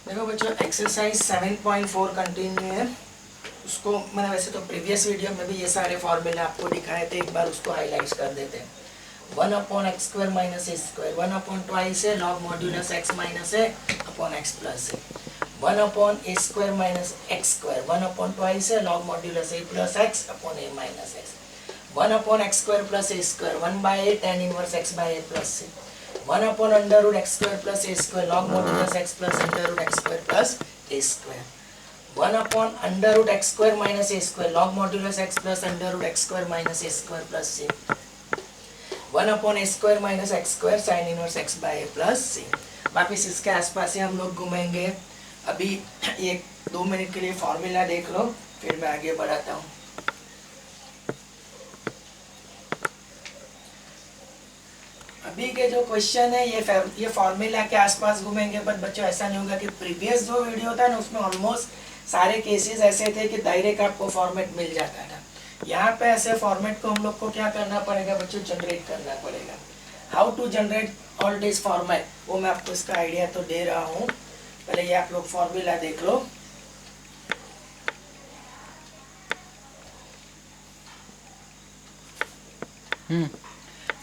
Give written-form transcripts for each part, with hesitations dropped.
देखो बच्चों, exercise 7.4 continue है। उसको मैंने वैसे तो प्रीवियस वीडियो में भी ये सारे फॉर्मूले आपको दिखाए थे, एक बार उसको हाईलाइट कर देते हैं। 1/x² माइनस ए स्क्वायर, 1/2 है log modulus x minus a upon x plus a, 1/a² minus x square, 1/2 है log modulus a plus x upon a minus x, 1/x² plus a square, 1/a tan inverse x by a plus c, 1/√x² plus a square log modulus x plus √x² plus a square, 1/√x² minus a square log modulus x plus √x² minus a square plus c, 1/a² minus x² sign inverse x by a plus c। वापिस इसके आसपास ही हम लोग घूमेंगे। अभी ये 2 minute के लिए फॉर्मूला देख लो, फिर मैं आगे बढ़ाता हूँ। अभी के जो क्वेश्चन है ये फॉर्मूला के आसपास घूमेंगे, बट बच्चों ऐसा नहीं होगा कि प्रीवियस जो वीडियो था ना उसमें ऑलमोस्ट सारे केसेस ऐसे थे कि डायरेक्ट आपको फॉर्मेट मिल जाता था। यहाँ पे ऐसे फॉर्मेट को हम लोग को क्या करना पड़ेगा बच्चों, जनरेट करना पड़ेगा। How to generate all this format, वो मैं आपको इसका आइडिया तो दे रहा हूँ। पहले ये आप लोग फॉर्मूला देख लो।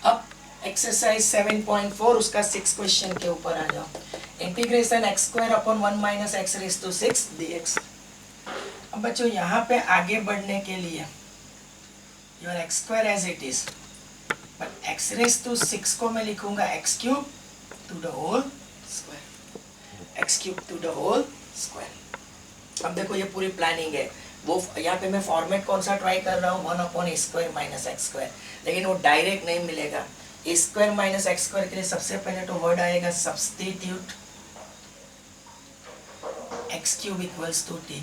अब एक्सरसाइज 7.4 उसका 6 क्वेश्चन के ऊपर आ जाओ। Integration x² upon 1 minus x raise to 6 dx। अब बच्चों यहाँ पे आगे बढ़ने के लिए your x² as it is, but x raise to 6 को मैं लिखूंगा x³ to the whole square, x³ to the whole square. अब देखो ये पूरी प्लानिंग है। वो यहाँ पे मैं फॉर्मेट कौन सा ट्राई कर रहा हूँ, 1/a² माइनस x², लेकिन वो डायरेक्ट नहीं मिलेगा। a² माइनस x² के लिए सबसे पहले तो वर्ड आएगा substitute x³ equals to t,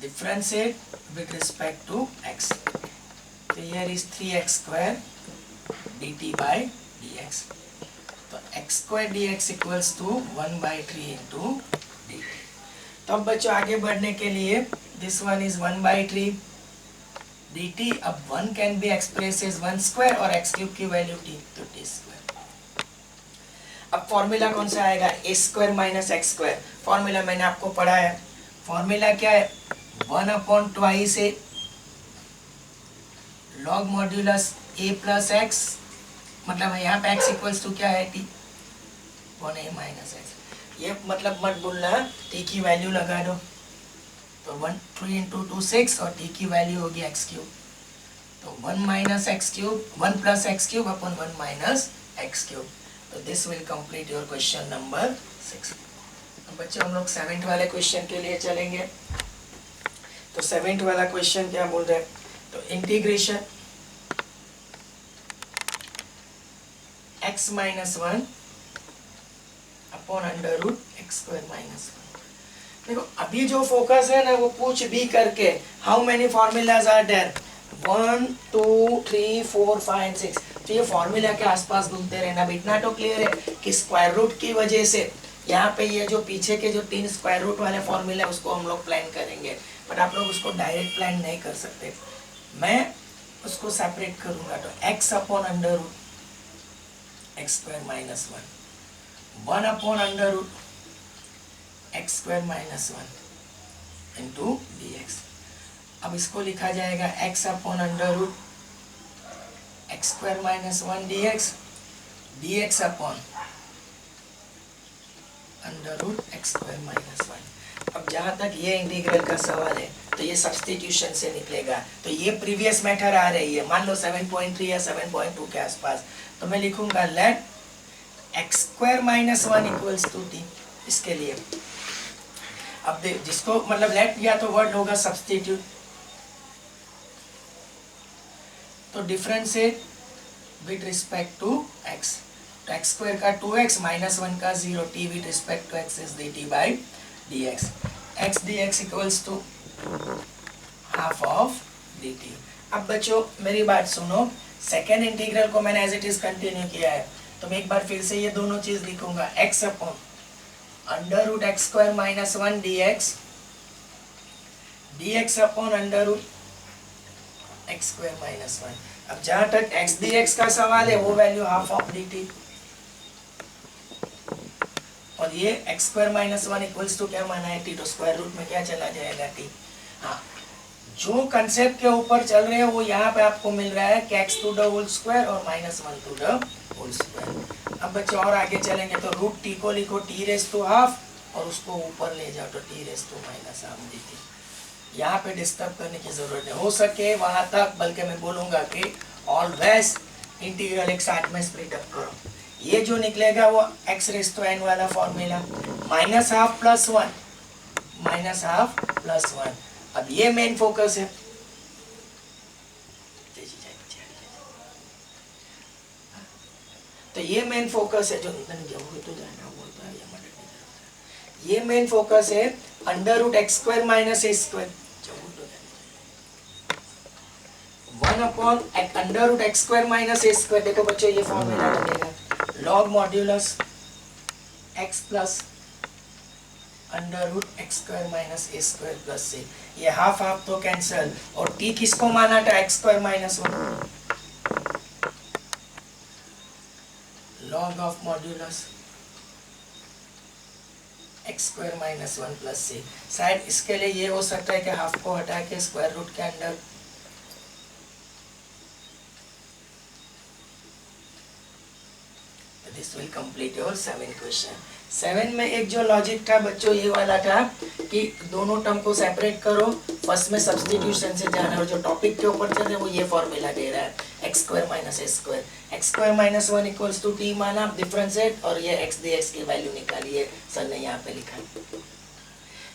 differentiate with respect to x. So here is 3x² dt by dx. तो x² dx equals to 1/3 into dt. तो अब बच्चों आगे बढ़ने के लिए this one is 1/3 dt. अब 1 can be expressed as 1 square और x³ की वैल्यू t, तो t square. अब फॉर्मूला कौन सा आएगा, a² माइनस x²। फॉर्मूला मैंने आपको पढ़ा है। फॉर्मूला क्या है, 1/2 log modulus a plus x, मतलब यहाँ पे x इक्वल्स टू क्या है t, 1a माइनस x। ये मतलब मत भूलना, t की वैल्यू लगा दो, तो 3 इंटू 2 6 और t की वैल्यू होगी x³, तो 1 minus x³ 1 plus x³ upon 1 minus x³। तो this will complete your question number 6। बच्चों हम लोग 7th वाले क्वेश्चन के लिए चलेंगे। तो 7th वाला क्वेश्चन क्या बोल रहे हैं, तो integration x minus 1 upon √x² minus 1। देखो अभी जो फोकस है ना वो पूछ भी करके how many formulas are there, 1 2 3 4 5 and 6। तो ये फॉर्मूला के आसपास घूमते रहना। अब इतना तो क्लियर है कि स्क्वायर रूट की वजह से यहाँ पे ये जो पीछे के जो 3 स्क्वायर रूट वाले फॉर्मूला है उसको हम लोग प्लान करेंगे, बट आप लोग उसको डायरेक्ट प्लान नहीं कर सकते। मैं उसको सेपरेट करूंगा, तो x upon √x² minus 1 upon √x² minus 1 into dx। अब इसको लिखा जाएगा x upon √x² minus 1 dx, dx upon √x² minus 1। अब जहाँ तक ये इंटीग्रल का सवाल है तो ये सब्स्टिट्यूशन से निकलेगा। तो ये प्रीवियस मेथड आ रही है, मान लो 7.3 या 7.2 के आसपास, तो मैं लिखूंगा let x² minus 1 equals to t। इसके लिए अब देख, जिसको मतलब लेट या तो वर्ड होगा सब्स्टिट्यूट, तो differentiate with respect to x, तो x² का 2x माइनस 1 का 0, t with respect to x is dt by dx, x dx equals to half of dt। अब बच्चों मेरी बात सुनो, सेकेंड इंटीग्रल को मैंने एज इट इज कंटिन्यू किया है, तो मैं एक बार फिर से ये दोनों चीज लिखूंगा, x upon √x² minus 1 dx, dx upon √x² minus 1। अब जहां तक x dx का सवाल है वो वैल्यू हाफ ऑफ dt, और ये x square minus one equals to क्या माना है टी, तो स्क्वायर रूट में क्या चला जाएगा टी। हाँ, जो कंसेप्ट के ऊपर चल रहे हैं वो यहाँ पे आपको मिल रहा है कि x to the whole square और minus one to the whole square. अब बच्चे और आगे चलेंगे तो रूट टी को लिखो टी रेस टू हाफ और उसको ऊपर ले जाओ तो t raise to minus half d t. यहाँ पे डिस्टर्ब करने की जरूरत नहीं, हो सके वहां तक, बल्कि मैं बोलूंगा कि ऑलवेज इंटीग्रल एक साथ में स्प्लिट अप करो। ये जो निकलेगा वो एक्स रेस टू एन वाला formula, minus half plus one, minus half plus one. अब ये मेन फोकस है, तो ये मेन फोकस है जो तो जाना बोलता है, ये मेन फोकस है under root x square minus a square, one upon under root x square minus a square. देखो बच्चों ये फॉर्मूला लगेगा log modulus x plus under root x square minus a square plus C, ये half half तो cancel, और t किसको माना था x square minus one, log of modulus x square minus one plus C. शायद इसके लिए ये हो सकता है कि हाफ को हटा के स्क्वायर रूट के अंदर this will complete your 7 question. 7 में एक जो लॉजिक था बच्चों ये वाला था कि दोनों टर्म को सेपरेट करो, फर्स्ट में सब्स्टिट्यूशन से जाना, और जो टॉपिक के ऊपर चल रहे हैं वो ये फॉर्मूला दे रहा है x square minus a square, x square minus one equals to t माना, डिफरेंशिएट और ये एक्स डी एक्स की वैल्यू निकालिए, सर ने यहाँ पे लिखा,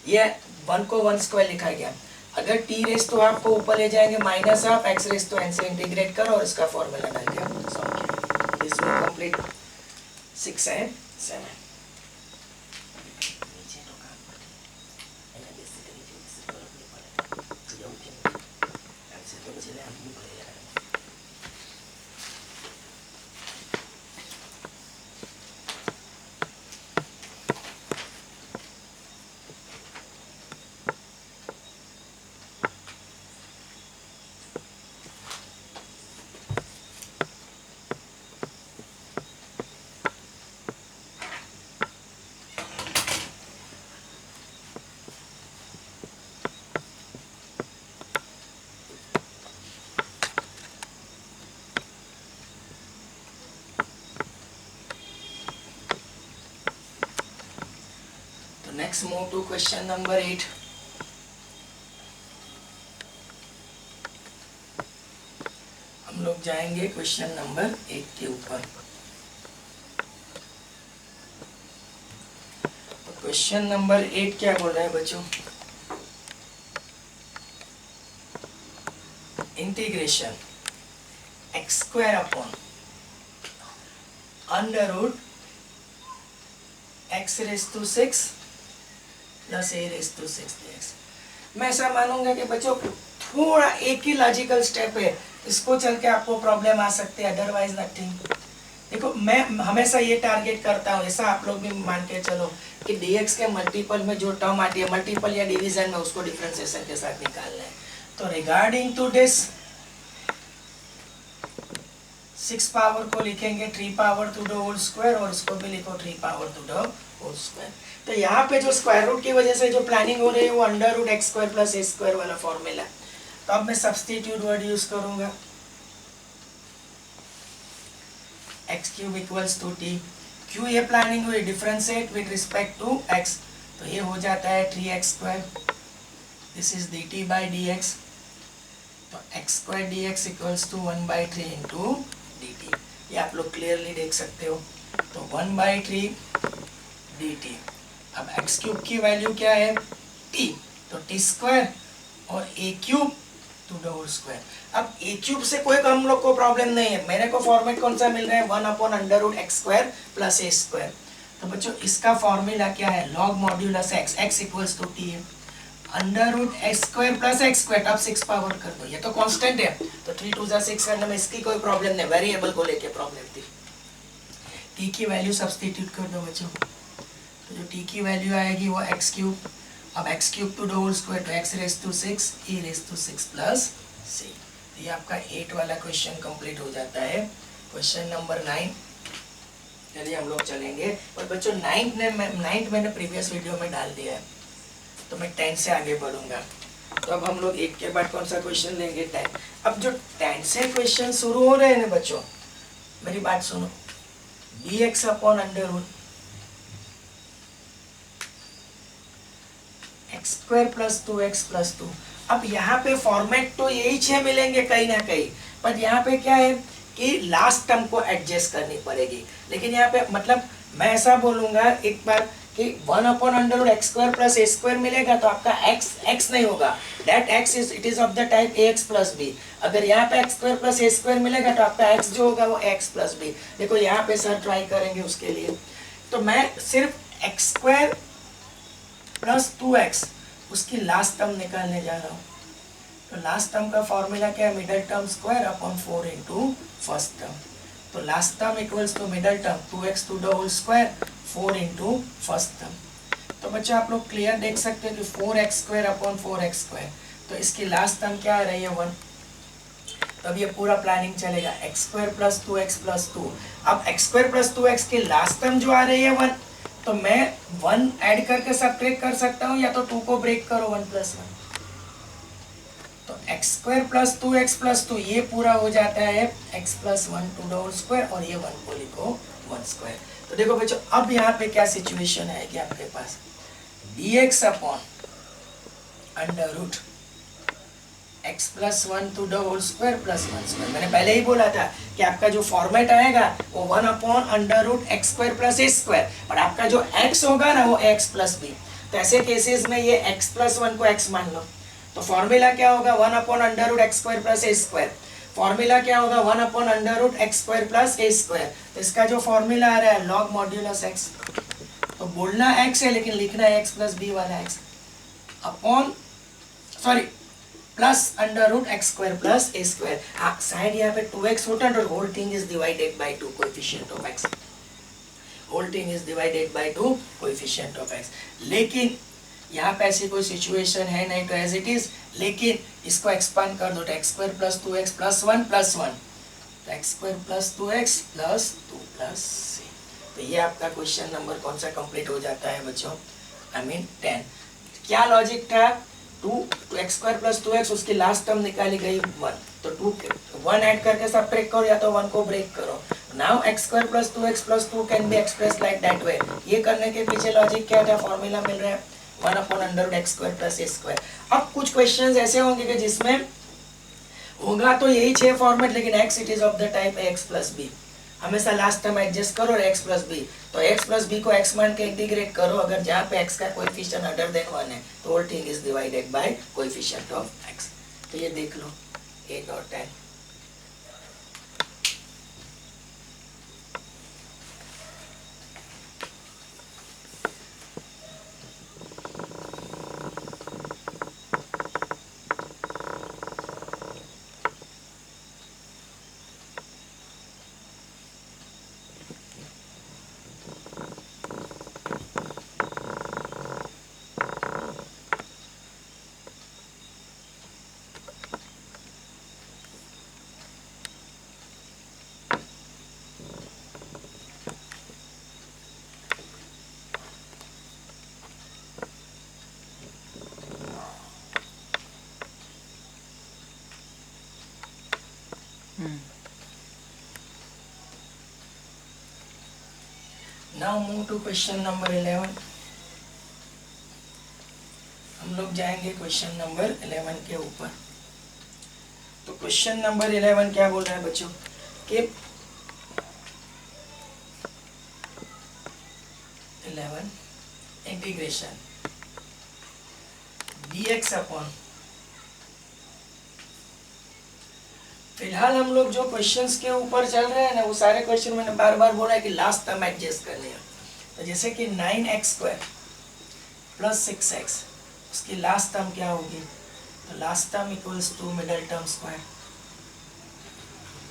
ये वन को वन स्क्वायर लिखा गया। अगर टी रेस तो आपको ऊपर ले जाएंगे माइनस हाफ एक्स रेस तो एन से इंटीग्रेट करो और इसका फॉर्मूला डाल के सॉल्व किया। This will complete 6 and 7। Next move to question number 8। हम लोग जाएंगे क्वेश्चन नंबर 8 के ऊपर। तो क्वेश्चन नंबर 8 क्या बोल रहा है बच्चों, integration x square upon under root x raise to 6 plus a raise to 6 dx। मैं ऐसा मानूंगा कि बच्चों थोड़ा एक ही लॉजिकल स्टेप है, इसको चल के आपको प्रॉब्लम आ सकते हैं, अदरवाइज नथिंग। देखो मैं हमेशा ये टारगेट करता हूँ, ऐसा आप लोग भी मान के चलो कि dx के मल्टीपल में जो टर्म आती है मल्टीपल या डिवीजन में उसको डिफरेंशिएशन के साथ निकालना है। तो रिगार्डिंग टू दिस 6 पावर को लिखेंगे 3 power to the whole square और इसको भी लिखो 3 power to the whole square. तो यहाँ पे जो स्क्वायर रूट की वजह से जो प्लानिंग हो रही है वो under root x square plus a square वाला फॉर्मूला। तो अब मैं सब्स्टिट्यूट वर्ड यूज करूंगा, x cube equals to t, क्यू ये प्लानिंग हुई differentiate with respect to x, तो ये हो जाता है 3x square, this is dt by dx, तो x square dx equals to 1/3 into dt। ये आप लोग क्लियरली देख सकते हो, तो 1/3 dt। अब एक्स क्यूब की वैल्यू क्या है t, तो टी स्क्वायर और a cube to the whole square. अब ए क्यूब से कोई हम लोग को प्रॉब्लम नहीं है, मेरे को फॉर्मेट कौन सा मिल रहा है 1 upon under root x square plus a square. तो बच्चों इसका फॉर्मूला क्या है log modulus x, x equals to t है under root x square plus x square, अब 6 पावर कर दो, ये तो कांस्टेंट है तो 3 2 6 करने में इसकी कोई प्रॉब्लम नहीं, वेरिएबल को लेके प्रॉब्लम थी। टी की वैल्यू सब्स्टिट्यूट कर दो बच्चों, तो जो टी की वैल्यू आएगी वो एक्स क्यूब, अब x cube to the whole square तो x raise to 6 e raise to 6 plus C. तो ये आपका 8 वाला क्वेश्चन कंप्लीट हो जाता है। क्वेश्चन नंबर 9, चलिए हम लोग चलेंगे। और बच्चों नाइन्थ मैंने प्रीवियस वीडियो में डाल दिया है, तो मैं 10 से आगे बढ़ूंगा। तो अब हम लोग एक के बाद कौन सा क्वेश्चन लेंगे? 10। अब जो 10 से क्वेश्चन शुरू हो रहे हैं ना बच्चों, मेरी बात सुनो। dx upon under root x square plus 2x plus 2। अब यहाँ पे फॉर्मेट तो यही 6 मिलेंगे कहीं ना कहीं, पर यहाँ पे क्या है कि लास्ट टर्म को एडजस्ट करनी पड़ेगी। लेकिन यहाँ पे मतलब मैं ऐसा बोलूंगा एक बार कि 1 upon under root x square plus a square मिलेगा, तो आपका x नहीं होगा, that x it is of the type ax plus b। अगर यहाँ पे x square plus a square मिलेगा तो आपका x जो होगा वो x प्लस b। देखो यहाँ पे सर ट्राई करेंगे उसके लिए, तो मैं सिर्फ एक्स स्क्वायर प्लस 2x उसकी लास्ट टर्म निकालने जा रहा हूँ। तो लास्ट टर्म का फॉर्मूला क्या है? Middle term square upon 4 into first term. तो last term equals to middle term 2x to the whole square 4 into first term. तो बच्चा आप लोग क्लियर देख सकते हैं कि 4x square upon 4x square, तो इसकी लास्ट टर्म क्या आ रही है? 1। तब ये पूरा प्लानिंग चलेगा x square plus 2x plus 2। अब x स्क्वायर प्लस 2x की लास्ट टर्म जो आ रही है 1, तो मैं 1 ऐड करके सब्ट्रैक्ट कर सकता हूँ, या तो 2 को ब्रेक करो 1 प्लस 1। तो x square plus 2x plus 2 ये पूरा हो जाता है x plus 1 to the whole square, और ये 1 को लिखो 1 स्क्वायर। तो देखो बच्चों अब यहाँ पे क्या सिचुएशन है कि आपके पास dx upon under root x plus 1 to the whole square plus 1 square. मैंने पहले ही बोला था कि आपका जो फॉर्मेट आएगा वो 1 upon under root x square plus a square, और आपका जो x होगा ना वो x प्लस b। तो ऐसे केसेस में ये x प्लस 1 को x मान लो, तो फॉर्मूला क्या होगा? 1 upon under root x square plus a square. Formula क्या होगा? 1 upon under root x square plus a square. तो इसका जो फॉर्मूला आ रहा है लॉग मॉड्यूलस x, तो बोलना x है लेकिन लिखना है x प्लस b वाला x upon plus under root x square plus a square. Side यहाँ पे 2x होता है, whole thing is divided by 2 coefficient of x। Whole thing is divided by 2 coefficient of x। लेकिन यहाँ पे ऐसी कोई सिचुएशन है नहीं, तो एज इट इज। लेकिन इसको एक्सपांड कर दो तो x square plus 2x plus 1 plus 1, तो x square plus 2x plus 2 plus c। तो ये आपका क्वेश्चन नंबर कौन सा कंप्लीट हो जाता है बच्चों? I mean 10। क्या लॉजिक था? 2 एक्स स्क्वायर प्लस 2x उसकी लास्ट टर्म निकाली गई 1, तो 1 ऐड करके सब्ट्रैक्ट करो या तो 1 को ब्रेक करो। Now x square plus 2x plus 2 can be express like that way. ये करने के पीछे लॉजिक क्या था? फॉर्मूला मिल रहा है 1 upon under root x square plus a square. अब कुछ क्वेश्चंस ऐसे होंगे कि जिसमें होगा तो यही 6 फॉर्मेट, लेकिन x it is of the type x plus b। हमेशा लास्ट टर्म एडजस्ट करो और x प्लस b, तो x प्लस b को x मान के इंटीग्रेट करो। अगर जहाँ पे x का कोएफिशिएंट अदर देन 1 है तो whole thing is divided by coefficient of x। तो ये देख लो 8 और 10। Now move to question number 11। हम लोग जाएंगे क्वेश्चन नंबर 11 के ऊपर। तो क्वेश्चन नंबर 11 क्या बोल रहा है बच्चों कि 11 इंटीग्रेशन dx अपॉन, फिलहाल हम लोग जो क्वेश्चंस के ऊपर चल रहे हैं ना वो सारे क्वेश्चन मैंने बार बार बोला है कि लास्ट टर्म एडजस्ट करनी है। तो जैसे कि 9x स्क्वायर प्लस 6x उसकी लास्ट टर्म क्या होगी? तो last term equals to middle term square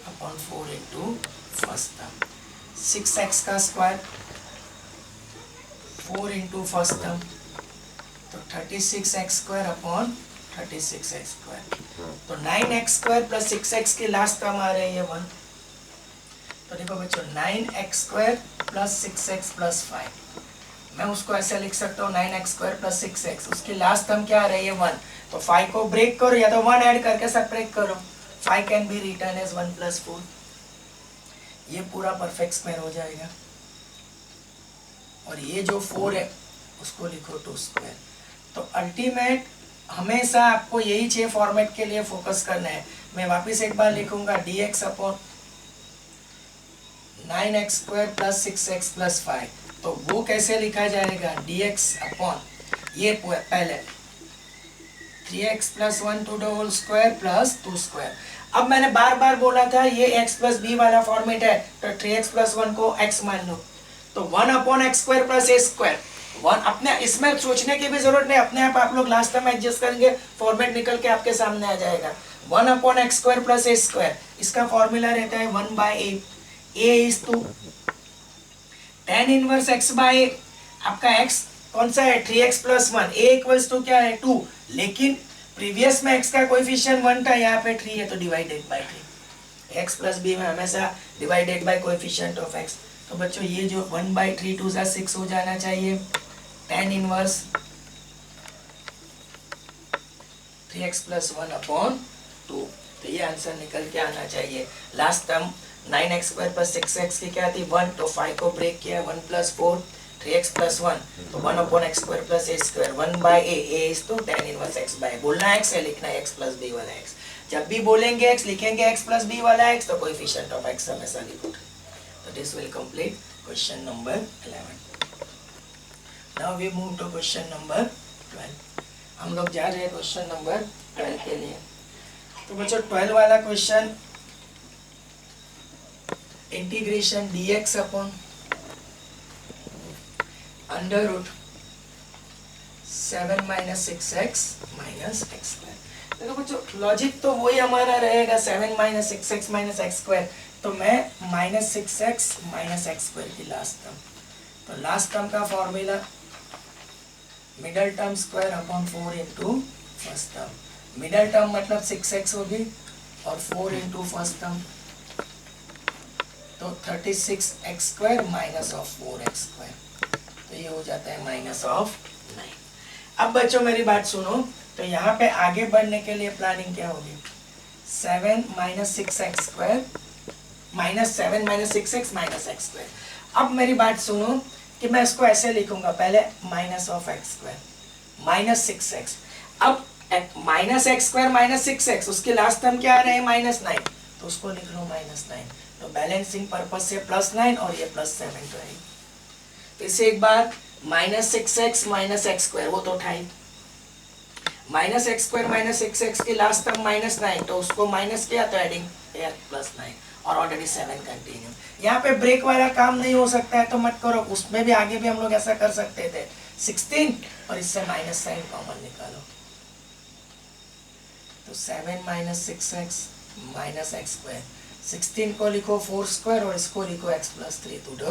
upon 4 into first term. 6x का स्क्वायर 4 इंटू फर्स्ट टर्म, तो 36x square upon 36x square. तो 9x स्क्वायर प्लस 6x की last term आ रही है 1, तो देखो बच्चों 9x² प्लस 6x प्लस 5, मैं उसको ऐसे लिख सकता हूँ 9x² प्लस 6x, उसकी लास्ट टर्म क्या आ रही है 1, तो 5 को ब्रेक करो या तो 1 ऐड करके सबट्रैक्ट करो, 5 can be written as 1 plus 4, ये पूरा परफेक्ट स्क्वायर हो जाएगा। और ये जो 4 है उसको लिखो 2²। तो अल्टीमेट हमेशा आपको यही 6 फॉर्मेट के लिए फोकस करना है। मैं वापस एक बार लिखूंगा dx upon 9x² plus 6x plus 5, तो वो कैसे लिखा जाएगा, dx अपॉन ये पहले 3x plus 1 to the whole square plus 2²। अब मैंने बार बार बोला था ये x प्लस बी वाला फॉर्मेट है, तो 3x प्लस 1 को x मान लो, तो 1 अपॉन x² प्लस a²। 1 अपने इसमें सोचने की भी जरूरत नहीं, अपने आप लोग लास्ट टाइम एडजस्ट करेंगे, फॉर्मेट निकल के आपके सामने आ जाएगा। 1 अपॉन x² प्लस a², इसका फॉर्मूला रहता है 1/a, a is to tan inverse x by a, आपका x कौन सा है 3x plus 1, a equals to क्या है 2, लेकिन प्रीवियस में x का कोएफिशिएंट 1 था, यहाँ पे 3 है तो divided by 3, x plus b में हमेशा divided by coefficient of x। तो बच्चों ये जो 1/3 2 सा 6 हो जाना चाहिए, tan inverse 3x plus 1 upon 2, तो ये आंसर निकल के आना चाहिए। Last term 9x² plus 6x की क्या थी 1, तो 5 को ब्रेक किया 1 प्लस 4 3x प्लस 1, तो 1 upon x² plus a², 1/a, a is तो tan इनवर्स x बाय, बोलना x है, लिखना है x प्लस b वाला x, जब भी बोलेंगे x लिखेंगे x प्लस b वाला x, तो कोएफिशिएंट ऑफ x हमेशा लिखो। तो this will complete question number 11। Now we move to question number 12। हम लोग जा रहे हैं क्वेश्चन नंबर 12 के लिए। तो बच्चों 12 वाला question, integration dx upon under root 7 minus 6x minus x²। देखो बच्चों लॉजिक तो वही हमारा रहेगा, 7 माइनस 6x माइनस x², तो मैं माइनस 6x माइनस x² की लास्ट टर्म, तो लास्ट टर्म का formula middle term square upon 4 into first term, middle term मतलब 6x होगी और 4 इंटू फर्स्ट टर्म, तो 36x² माइनस ऑफ 4x², तो ये हो जाता है माइनस ऑफ 9। अब बच्चों मेरी बात सुनो, तो यहाँ पे आगे बढ़ने के लिए प्लानिंग क्या होगी, 7 minus 6x² minus 7 minus 6x minus x²। अब मेरी बात सुनो कि मैं इसको ऐसे लिखूंगा, पहले minus of x² minus 6x, अब माइनस x² माइनस 6x, उसके लास्ट टर्म क्या आ रहे हैं -9, तो उसको लिख लो -9, तो बैलेंसिंग पर्पस से +9 और ये +7 रहेगी। फिर से एक बार माइनस 6x माइनस x², वो तो उठाई, माइनस x² माइनस 6x की लास्ट टर्म -9, तो उसको माइनस किया तो एडिंग +9 और ऑलरेडी 7 कंटिन्यू। यहाँ पे ब्रेक वाला काम नहीं हो सकता है तो मत करो, उसमें भी आगे भी हम लोग ऐसा कर सकते थे, 16 और इससे माइनस साइन कॉमन निकालो, तो 7 माइनस 6x माइनस x², 16 को लिखो 4² और इसको लिखो x plus 3 to the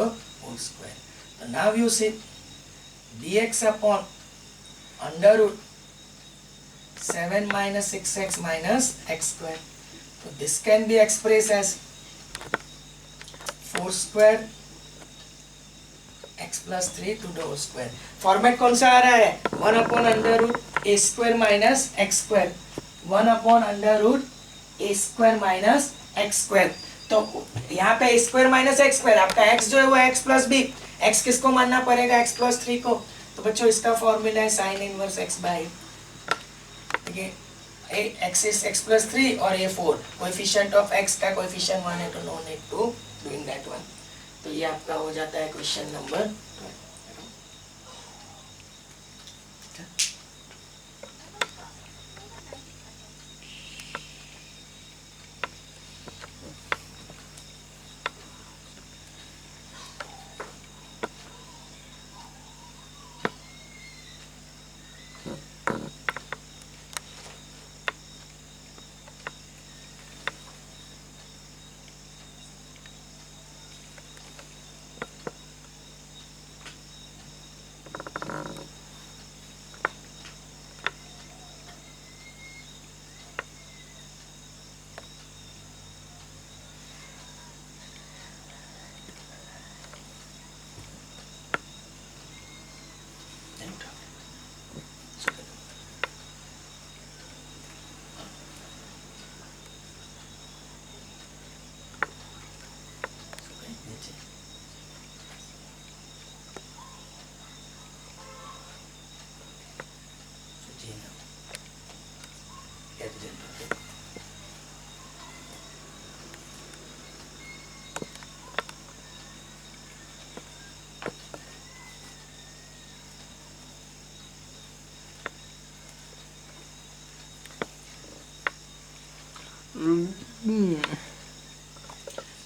whole square. तो now you see dx upon under root 7 minus 6x minus x², so this can be expressed as 4² x plus 3 to the whole square। Format कौन सा आ रहा है, 1 upon under root a² minus x², 1 upon under root a² minus x², तो यहाँ पे a² minus x², आपका x जो है वो x प्लस b, x किसको मानना पड़ेगा x प्लस 3 को, तो बच्चों इसका फॉर्मूला है sine inverse x by, x is x plus 3 और ये 4, कोएफिशिएंट ऑफ x का कोएफिशिएंट 1 है, तो no need to doing that one. तो ये आपका हो जाता है क्वेश्चन नंबर 12।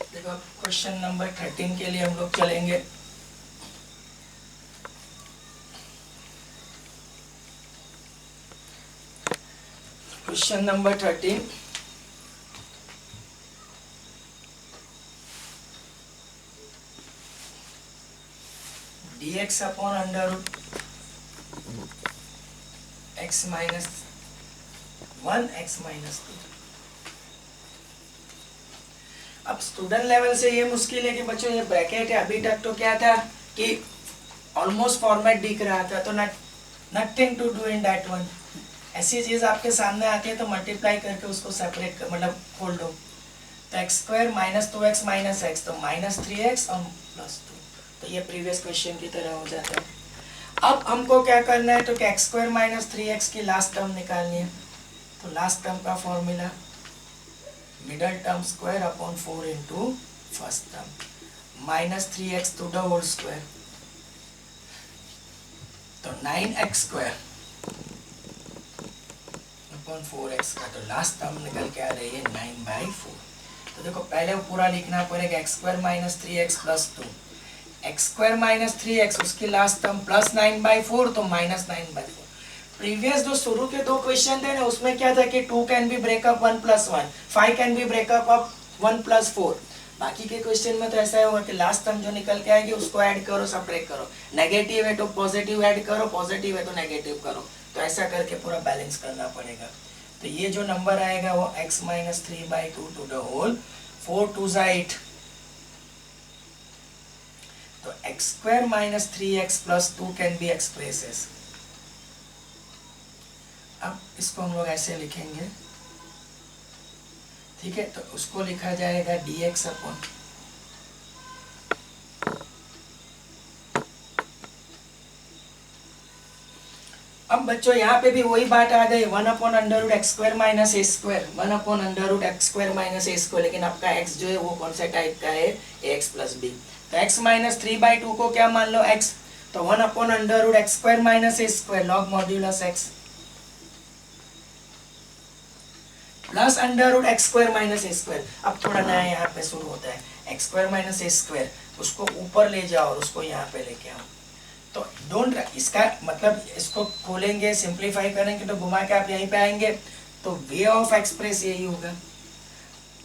देखो अब क्वेश्चन नंबर 13 के लिए हम लोग चलेंगे। Question number 13, dx upon under root x minus 1 x minus 2। अब स्टूडेंट लेवल से ये मुश्किल है कि बच्चों ये ब्रैकेट है, अभी तक तो क्या था कि ऑलमोस्ट फॉर्मेट दिख रहा था, तो nothing to do in that one. ऐसी चीज आपके सामने आती है तो मल्टीप्लाई करके उसको सेपरेट कर, मतलब खोल दो। तो x square minus 2x minus x, तो माइनस 3x और प्लस 2, तो ये प्रीवियस क्वेश्चन की तरह हो जाता है। अब हमको क्या करना है, तो एक्स स्क्वायर माइनस 3x की लास्ट टर्म निकालनी है। तो लास्ट टर्म का formula middle term square upon 4 into first term minus 3x to the whole square, तो 9x स्क्वायर अपॉन 4x का, तो लास्ट टर्म निकल के आ रही है 9/4। तो देखो पहले पूरा लिखना पड़ेगा x square minus 3x plus 2, x square minus 3x उसकी लास्ट टर्म प्लस 9/4, तो माइनस 9/4। प्रीवियस जो शुरू के दो क्वेश्चन थे ना, उसमें क्या था कि 2 can B breakup 1 + 1, 5 can B breakup of 1 + 4। बाकी के क्वेश्चन में तो ऐसा होगा कि लास्ट टर्म जो निकल के आएगी उसको ऐड करो, सब्ट्रैक्ट करो, नेगेटिव है तो पॉजिटिव ऐड करो, पॉजिटिव है तो नेगेटिव करो, तो ऐसा करके पूरा बैलेंस करना पड़ेगा। तो ये जो नंबर आएगा वो x minus 3/2 to the whole 4 2 8, तो x square minus 3x plus 2 can be express. अब इसको हम लोग ऐसे लिखेंगे, ठीक है, तो उसको लिखा जाएगा dx अपॉन, अब बच्चों यहाँ पे भी वही बात आ गई, 1/√x² minus a², 1/√x² minus a², लेकिन आपका x जो है वो कौन सा टाइप का है, ax प्लस b। तो x माइनस 3/2 को क्या मान लो x, तो 1/√x² minus a² log modulus x plus √x² minus a²। अब थोड़ा नया यहाँ पे शुरू होता है, x² माइनस a², उसको ऊपर ले जाओ और उसको यहाँ पे लेके आओ। तो डोंट, इसका मतलब इसको खोलेंगे, सिंप्लीफाई करेंगे तो घुमा के आप यहीं पे आएंगे, तो वे ऑफ एक्सप्रेस यही होगा।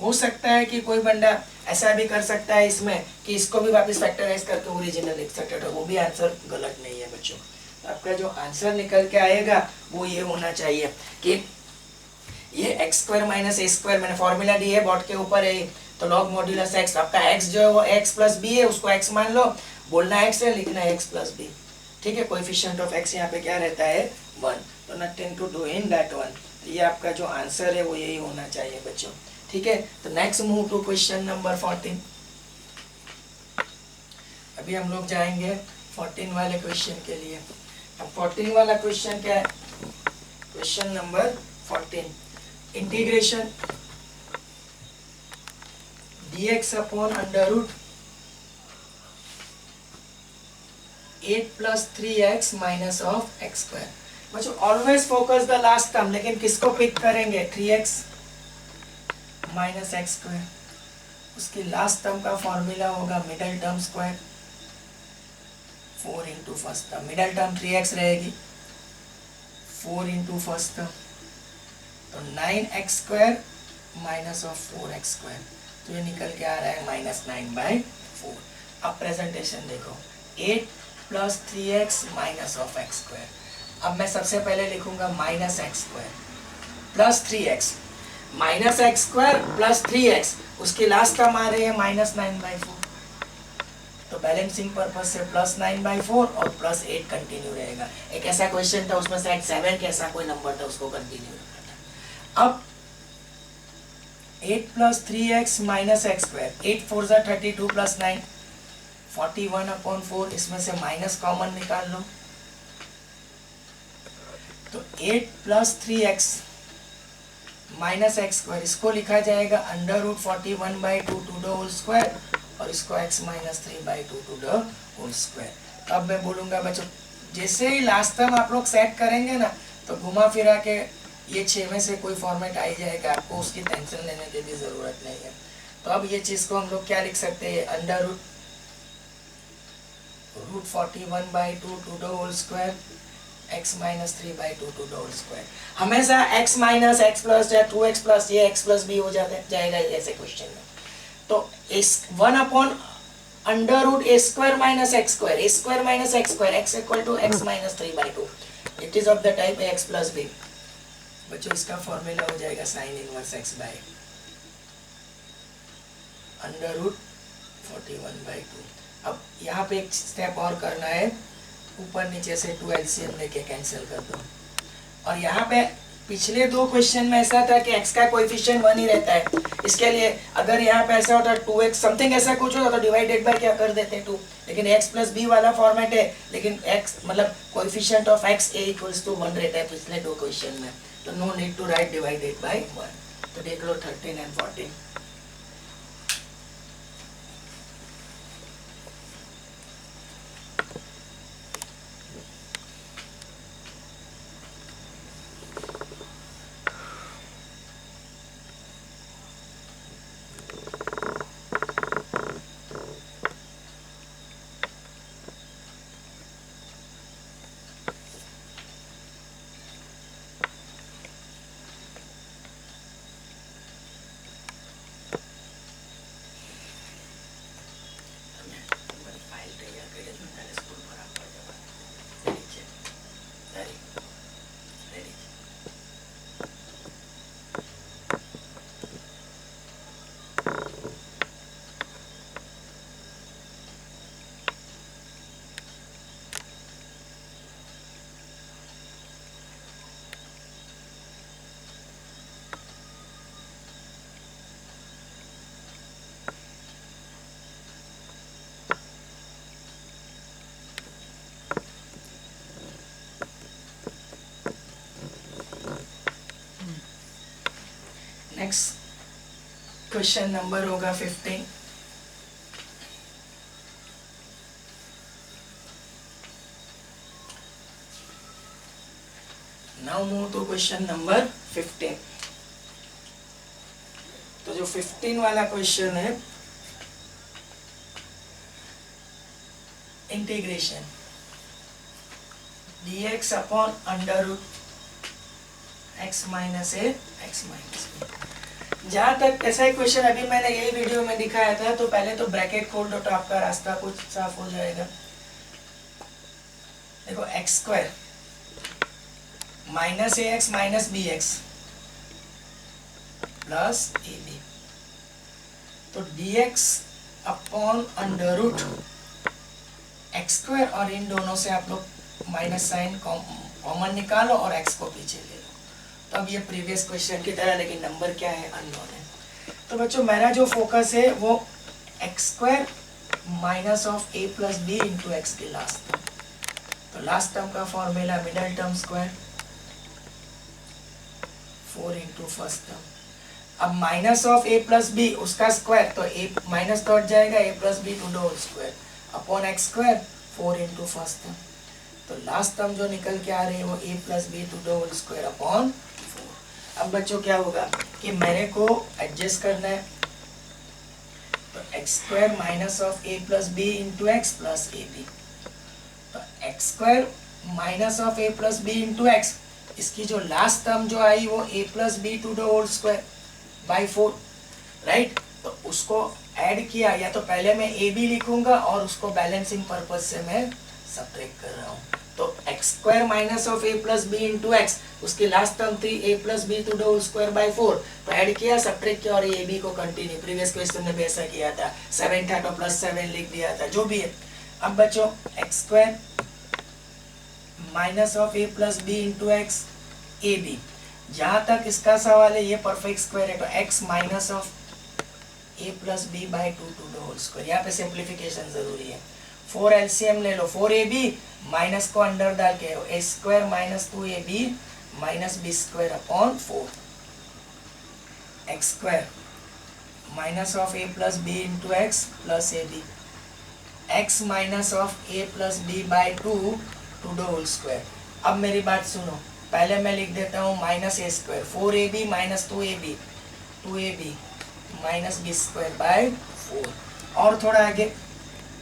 हो सकता है कि कोई बंदा ऐसा भी कर सकता है इसमें कि इसको भी वापस फैक्टराइज करके ओरिजिनल लिख सकता है, तो वो भी आंसर गलत नहीं है बच्चों। तो आपका जो आंसर निकल के आएगा वो ये होना चाहिए कि ये x² माइनस a², मैंने फॉर्मूला दी है बोर्ड के ऊपर है, तो लॉग मॉड्यूलस x, आपका x जो है वो x प्लस b है, उसको x मान लो, बोलना x है, लिखना है x प्लस b, ठीक है। कोएफिशिएंट ऑफ x यहाँ पे क्या रहता है 1, तो nothing to do in that one. तो ये आपका जो आंसर है वो यही होना चाहिए बच्चों, ठीक है। तो next move to question number 14। अभी हम लोग जाएंगे 14 वाले क्वेश्चन के लिए। अब 14 वाला क्वेश्चन क्या है, question number 14, integration dx upon √8 + 3x minus of x²। बच्चों always focus the last term, लेकिन किसको पिक करेंगे, 3x माइनस x², उसकी लास्ट टर्म का फॉर्मूला होगा middle term square 4 into first term, middle term 3x रहेगी, 4 इंटू फर्स्ट टर्म, तो 9x² minus of 4x², तो ये निकल के आ रहा है माइनस 9/4। अब प्रेजेंटेशन देखो, 8 + 3x माइनस ऑफ x²। अब मैं सबसे पहले लिखूंगा minus x² plus 3x, minus x² plus 3x, उसकी लास्ट टर्म आ रही है माइनस 9/4, तो बैलेंसिंग पर्पज से +9/4 और +8 कंटिन्यू रहेगा। एक ऐसा क्वेश्चन था उसमें शायद 7 कैसा कोई नंबर था, उसको कंटिन्यू रखा था। अब 8 + 3x - x², 8 4 = 32 + 9 41/4, इसमें से माइनस कॉमन निकाल लो। तो 8 + 3x - x², इसको लिखा जाएगा √41/2 टू द होल स्क्वायर और इसको x - 3/2 to the whole square. तो अब मैं बोलूंगा बच्चों, जैसे ही लास्ट टर्म आप लोग सेट करेंगे ना, तो घुमा फिरा के ये 6 में से कोई फॉर्मेट आ ही जाएगा, आपको उसकी टेंशन लेने की भी जरूरत नहीं है। तो अब ये चीज को हम लोग क्या लिख सकते हैं, √41/2 to the whole square x - 3/2 to the whole square. हमेशा x - x+ या 2x+ ये x + b हो जाएगा ऐसे क्वेश्चन में। तो इस 1/√a² - x², a² - x², x = x - 3/2, it is of the type x + b। बच्चों इसका फॉर्मूला हो जाएगा sin इनवर्स x बाय √41/2। अब यहाँ पे एक स्टेप और करना है, ऊपर नीचे से 2 LCM लेके कैंसिल कर दो। और यहाँ पे पिछले 2 क्वेश्चन में ऐसा था कि x का कोएफिशिएंट 1 ही रहता है, इसके लिए अगर यहाँ पे ऐसा होता 2x समथिंग ऐसा कुछ होता तो डिवाइडेड बाय क्या कर देते 2, लेकिन x + b वाला फॉर्मेट है, लेकिन x मतलब कोएफिशिएंट ऑफ x a = 1 रहता है पिछले 2 क्वेश्चन में, तो no need to write divided by 1। तो देख लो 13 एंड 14। नेक्स्ट क्वेश्चन नंबर होगा 15। Now move to question number 15। तो जो 15 वाला क्वेश्चन है, integration dx upon √x - a x - b। जहाँ तक ऐसा ही क्वेश्चन अभी मैंने यही वीडियो में दिखाया था, तो पहले तो ब्रैकेट खोल दो तो आपका रास्ता कुछ साफ हो जाएगा। देखो x² - ax - bx plus ab, तो dx अपॉन √x² और इन दोनों से आप लोग माइनस साइन कॉमन निकालो और x को पीछे ले लो। तो अब ये प्रीवियस क्वेश्चन की तरह, लेकिन नंबर क्या है, अननोन है। तो बच्चों मेरा जो फोकस है वो x² - a + b × x की लास्ट टर्म। तो लास्ट टर्म का formula middle term square 4 × first term. अब -a + b उसका स्क्वायर, तो a माइनस तो हट जाएगा, a + b to the whole square upon x² 4 × first term. तो लास्ट टर्म जो निकल के आ रही है वो a + b to the whole square upon 4। अब बच्चों क्या होगा कि मेरे को एडजस्ट करना है, तो x² - a + b × x plus ab। तो x² - a + b × x, इसकी जो लास्ट टर्म जो आई वो a + b to the whole square by 4, right. तो उसको ऐड किया, या तो पहले मैं a b लिखूंगा और उसको बैलेंसिंग पर्पज से मैं सब्ट्रैक्ट कर रहा हूँ। तो x² - a + b × x, उसकी लास्ट टर्म थी a + b to the whole square by 4, तो तो ऐड किया, सब्ट्रैक्ट किया और ए बी को कंटिन्यू, प्रीवियस क्वेश्चन में भी ऐसा किया था, 7 था तो +7 लिख दिया था, जो भी है। अब बच्चों x square minus of a plus b into x a b, जहाँ तक इसका सवाल है ये परफेक्ट स्क्वायर है तो x minus of a plus b by 2 to the whole square, यहाँ पे सिंप्लीफिकेशन जरूरी है। 4 एलसीएम ले लो, 4ab माइनस को अंडर डाल के a square minus 2ab minus b square upon 4, x square minus of a plus b into x plus a b, x minus of a plus b by 2 to the whole square. अब मेरी बात सुनो, पहले मैं लिख देता हूँ minus a square 4ab minus 2ab minus b square by 4, और थोड़ा आगे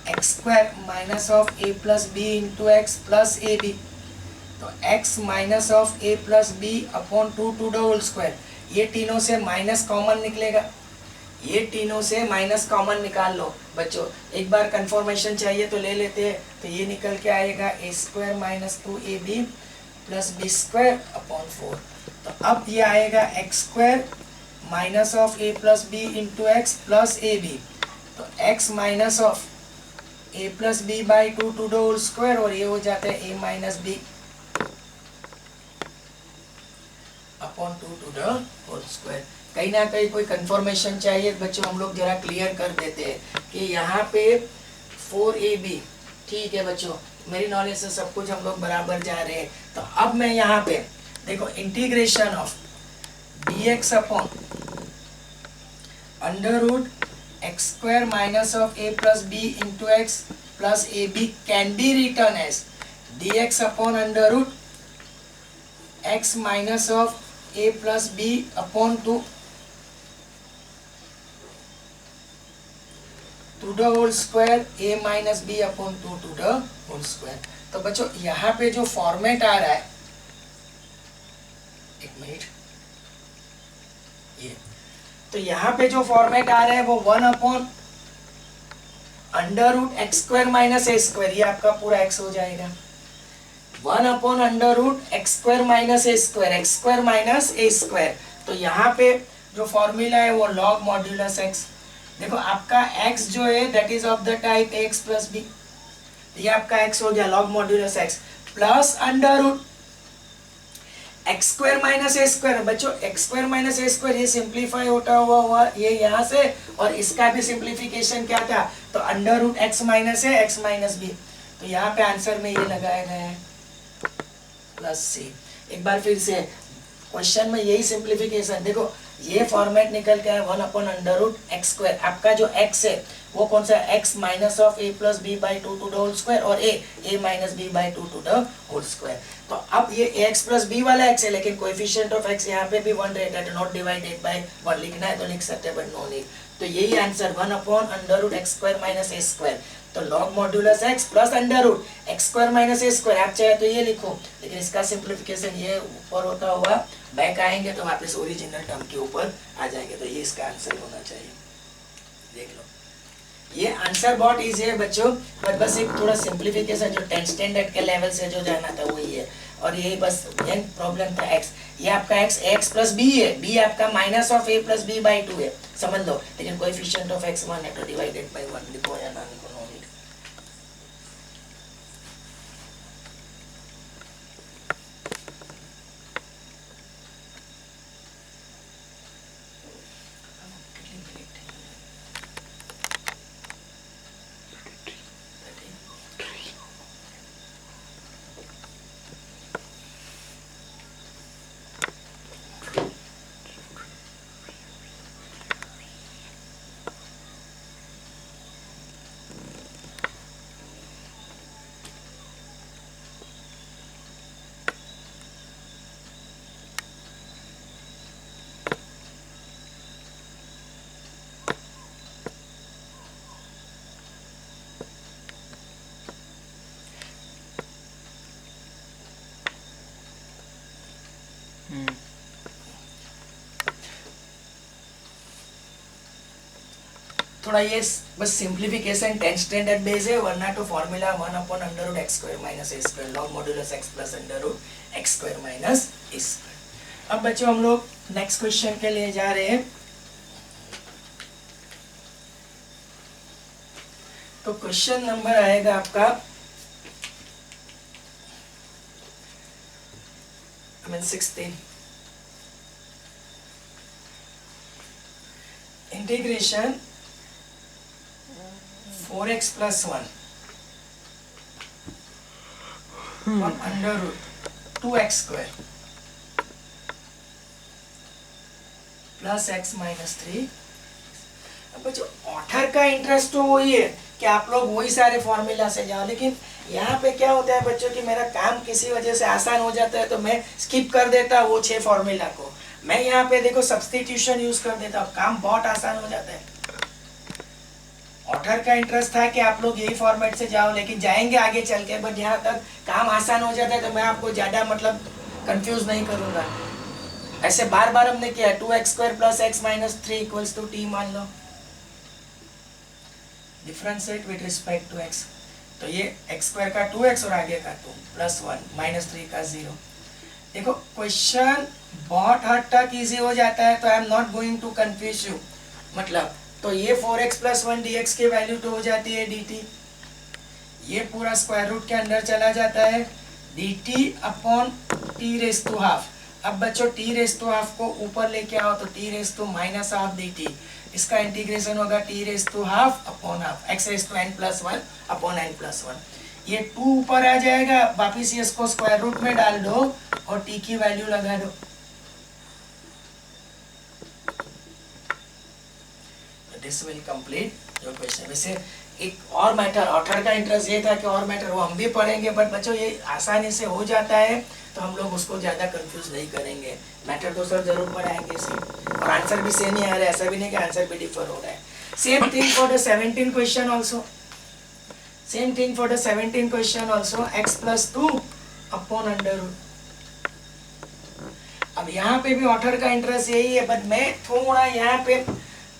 x square minus of a plus b into x plus a b, तो x minus of a plus b upon 2 to the whole square. ये तीनों से minus common निकलेगा, ये तीनों से माइनस कॉमन निकाल लो बच्चों, एक बार कंफर्मेशन चाहिए तो ले लेते हैं। तो ये निकल के आएगा a square minus 2ab plus b square upon 4। तो अब ये आएगा x square minus of a plus b into x plus a b, तो x minus of a plus b by 2 to the whole square, और ये हो जाता है a minus b upon 2 to the whole square. कहीं ना कहीं कोई कंफर्मेशन चाहिए बच्चों, हम लोग जरा क्लियर कर देते हैं कि यहाँ पे 4ab, ठीक है बच्चों, मेरी नॉलेज से सब कुछ हम लोग बराबर जा रहे हैं। तो अब मैं यहाँ पे देखो integration of dx upon under root x square minus of a plus b into x plus a b can be written as dx upon under root x minus of a plus b upon 2 to the whole square a minus b upon 2 to the whole square. तो बच्चों यहाँ पे जो format आ रहा है, एक minute, ये तो यहाँ पे जो फॉर्मेट आ रहा है वो 1 upon under root x square minus a square, ये आपका पूरा x हो जाएगा, 1 upon under root x square minus a square, x square minus a square. तो यहाँ पे जो फॉर्मूला है वो लॉग मॉड्यूलस x, देखो आपका x जो है that is of the type x plus b, ये आपका x हो गया log modulus x plus under root x square minus a square. बच्चों x square minus a square ये सिंप्लीफाई होता हुआ ये यहाँ से, और इसका भी सिंप्लीफिकेशन क्या था, तो अंडर रूट एक्स माइनस है एक्स माइनस बी, तो यहाँ पे आंसर में ये लगाया गया है प्लस सी। एक बार फिर से क्वेश्चन में यही सिंप्लीफिकेशन, देखो ये फॉर्मेट निकल के है 1 upon under root x square, आपका जो x है वो कौन सा x minus of a plus b by 2 to the whole square, और a minus b by 2 to the whole square. तो अब ये ax प्लस बी वाला x है, लेकिन कोएफिशिएंट ऑफ x यहाँ पे भी 1 रहता है, नॉट डिवाइडेड बाय 1 लिखना है तो लिख सकते हैं, बट नो नीड। तो यही answer 1 upon under root x square minus a square, तो log modulus x plus under root x square minus a square, आप चाहे तो ये लिखो, लेकिन इसका सिंप्लीफिकेशन ये ऊपर होता हुआ बैक आएंगे तो वापस ओरिजिनल टर्म के ऊपर आ जाएंगे, तो ये इसका आंसर होना चाहिए। देख लो ये आंसर बहुत इजी है बच्चों, पर बस एक थोड़ा सिंप्लीफिकेशन जो 10th स्टैंडर्ड के लेवल से जो जाना था वही है, और यही बस मेन प्रॉब्लम था x, ये आपका x प्लस b है, b आपका minus of a plus b by 2 है, समझ लो, लेकिन कोएफिशिएंट ऑफ x 1 है तो डिवाइडेड बाय 1 लिखो या ना लिखो, नो नीड। थोड़ा ये बस सिंप्लीफिकेशन 10th स्टैंडर्ड बेस है, वरना तो formula 1 upon under root x square minus a square log modulus x plus under root x square minus a square. अब बच्चों हम लोग नेक्स्ट क्वेश्चन के लिए जा रहे हैं। तो क्वेश्चन नंबर आएगा आपका 16। Integration 4x plus 1 from under root 2x square plus x minus 3। अब बच्चों ऑथर का इंटरेस्ट तो वही है कि आप लोग वही सारे फॉर्मूला से जाओ, लेकिन यहाँ पे क्या होता है बच्चों कि मेरा काम किसी वजह से आसान हो जाता है तो मैं स्किप कर देता वो 6 फॉर्मूला को। मैं यहाँ पे देखो सब्स्टिट्यूशन यूज कर देता हूँ, काम बहुत आसान हो जाता है। ऑथर का इंटरेस्ट था कि आप लोग यही फॉर्मेट से जाओ, लेकिन जाएंगे आगे चल के, बट यहाँ तक काम आसान हो जाता है तो मैं आपको ज्यादा मतलब कंफ्यूज नहीं करूंगा। ऐसे बार बार हमने किया 2x square plus x minus 3 equals to t मान लो, differentiate with respect to x। तो ये x स्क्वायर का 2x और आगे का 2 प्लस 1 माइनस 3 का 0। देखो क्वेश्चन बहुत हद तक इजी हो जाता है, तो I am not going to confuse you. मतलब तो ये 4x प्लस 1 dx की वैल्यू तो हो जाती है dt, ये पूरा स्क्वायर रूट के अंदर चला जाता है dt upon t raise to half. अब बच्चों t रेस टू हाफ को ऊपर लेके आओ तो t raise to minus half dt, इसका इंटीग्रेशन होगा t raise to half upon half x raise to n plus 1 upon n plus 1। ये 2 ऊपर आ जाएगा, वापिस ये इसको स्क्वायर रूट में डाल दो और t की वैल्यू लगा दो। This will complete your question. वैसे एक और मैटर, ऑथर का इंटरेस्ट ये था कि और मैटर वो हम भी पढ़ेंगे, बट बच्चों ये आसानी से हो जाता है तो हम लोग उसको ज़्यादा कंफ्यूज नहीं करेंगे। मैटर तो सर जरूर पढ़ाएंगे इसे, और आंसर भी सेम ही आ रहा है, ऐसा भी नहीं कि आंसर भी डिफर हो रहा है। Same thing for the 17 question also, same thing for the 17 question also, x plus 2 upon under root. अब यहाँ पे भी ऑथर का इंटरेस्ट यही है, बट मैं थोड़ा यहाँ पे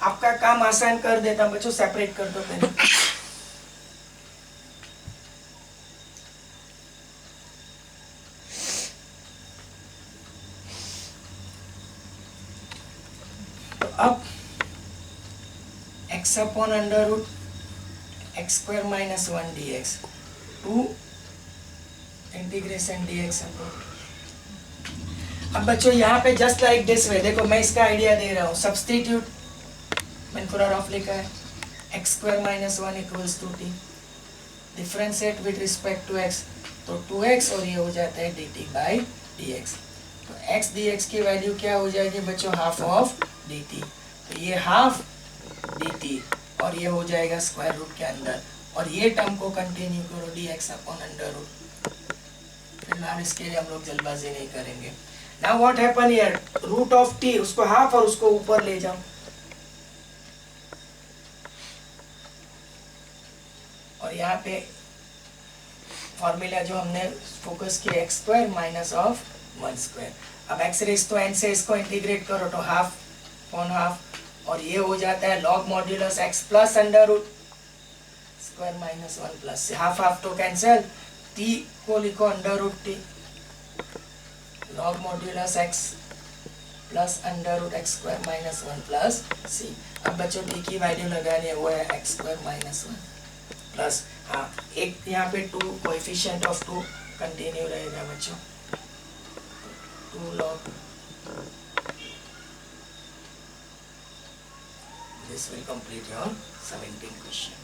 आपका काम आसान कर देता हूँ। बच्चों सेपरेट कर दो पहले। तो अब x upon under root x square minus 1 dx to integration dx upon. अब बच्चों यहाँ पे जस्ट लाइक दिस वे, देखो मैं इसका आइडिया दे रहा हूँ। सब्स्टिट्यूट मैंने पूरा रफ लिखा है, x square minus 1 equals to t, differentiate with respect to x, तो 2x और ये हो जाता है dt बाई dx। तो x dx की वैल्यू क्या हो जाएगी बच्चों, हाफ ऑफ dt। तो ये हाफ dt और ये हो जाएगा स्क्वायर रूट के अंदर, और ये टर्म को कंटिन्यू करो dx अपॉन अंडर रूट। फिलहाल इसके लिए हम लोग जल्दबाजी नहीं करेंगे। Now what happen here, root of t उसको हाफ और उसको ऊपर ले जाओ, और यहाँ पे फॉर्मूला जो हमने फोकस किया x square minus of 1 square. अब एक्स रेस टू एन से इसको इंटीग्रेट करो तो हाफ अपॉन हाफ, और ये हो जाता है log modulus x plus under root square minus 1 plus, half half तो कैंसिल, टी को लिखो under root t, log modulus x plus under root x square minus 1 plus C. अब बच्चों टी की वैल्यू लगानी है, वो है एक्स स्क्वायर माइनस 1 प्लस, हाँ एक यहाँ पे 2 कोएफिशिएंट ऑफ 2 कंटिन्यू रहेगा बच्चों, 2 log। This will complete your 17 question.